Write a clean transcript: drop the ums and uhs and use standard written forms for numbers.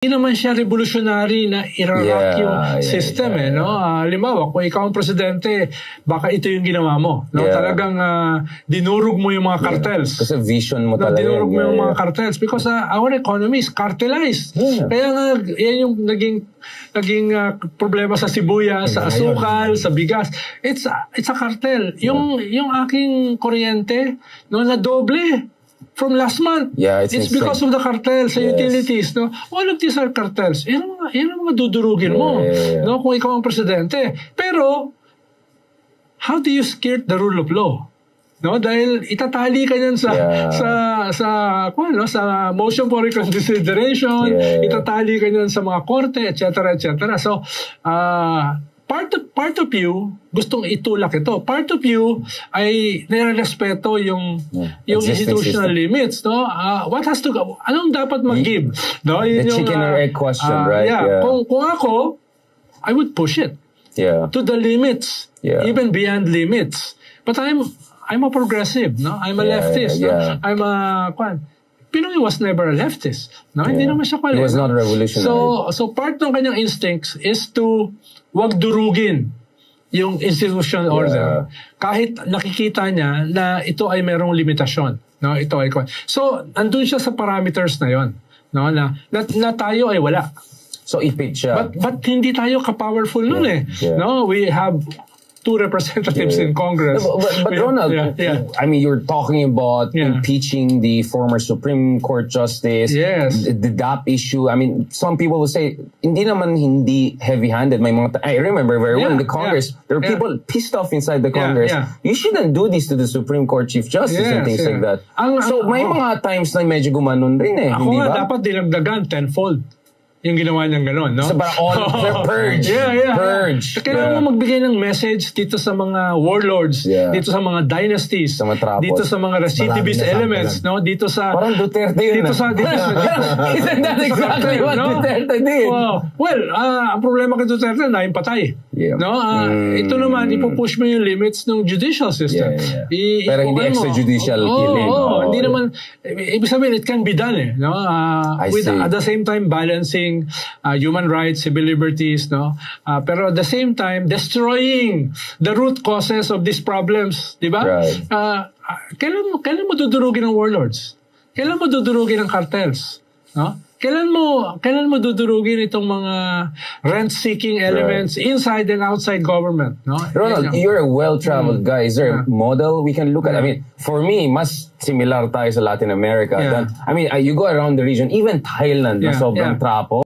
Hindi naman siya revolutionary na irarak yung system no? Halimbawa, kung ikaw ang presidente, baka ito yung ginawa mo. No? Talagang dinurog mo yung mga cartels. Kasi vision mo talaga. Dinurog mo yung mga cartels because our economy is cartelized. Kaya nga, yan yung naging problema sa sibuyas, sa asukal, sa bigas. It's a cartel. Yung aking kuryente, no, na doble from last month. It's because of the cartels sa utilities. No? All of these are cartels. Yan ang mga dudurugin mo no? Kung ikaw ang presidente. Pero, how do you skirt the rule of law? No? Dahil itatali ka yan sa motion for reconsideration, itatali ka yan sa mga korte, etc. So, part of you gustong itulak ito. Part of you ay nirerespeto yung institutional limits, no? What has to go? Anong dapat mag-give? No? The chicken or egg question, right? Kung ako, I would push it to the limits, even beyond limits. But I'm a progressive, no? I'm a leftist. No? I'm a Pinoy was never a leftist, no? Hindi naman siya He was not revolutionary. So part ng kanyang instincts is to wag durugin yung institutional order. Kahit nakikita niya na ito ay merong limitasyon, no? Ito ay so andun siya sa parameters na yon, no? Na tayo ay wala. So ipit siya. But hindi tayo ka-powerful nun no? We have 2 representatives in Congress. But Ronald, I mean, you're talking about impeaching the former Supreme Court Justice, the DAP issue. I mean, some people will say, hindi heavy-handed. I remember very well in the Congress, there were people pissed off inside the Congress. You shouldn't do this to the Supreme Court Chief Justice and things like that. So may mga times na medyo gumanon rin eh. Ako nga, dapat dinagdagan tenfold yung ginawa niyang gano'n, no? So, parang purge. Purge. Kailangan mo magbigay ng message dito sa mga warlords, dito sa mga dynasties, dito sa mga recidivist elements, no? Dito sa... Parang Duterte yun. Isn't that exactly what Duterte did? Well, ang problema kay Duterte, naing patay. No? Ito naman, ipupush mo yung limits ng judicial system. Pero hindi extrajudicial killing. Hindi naman... Ibig sabihin, it can be done, no? At the same time, balancing human rights, civil liberties, no? Pero at the same time, destroying the root causes of these problems, di ba? Kailan mo dudurugin ng warlords? Kailan mo dudurugin ng cartels? No? Kailan mo dudurugin itong mga rent-seeking elements inside and outside government? No? Ronald, you're a well-traveled guy. Is there a model we can look at? I mean, for me, mas similar tayo sa Latin America. I mean, you go around the region, even Thailand, na sobrang trapo.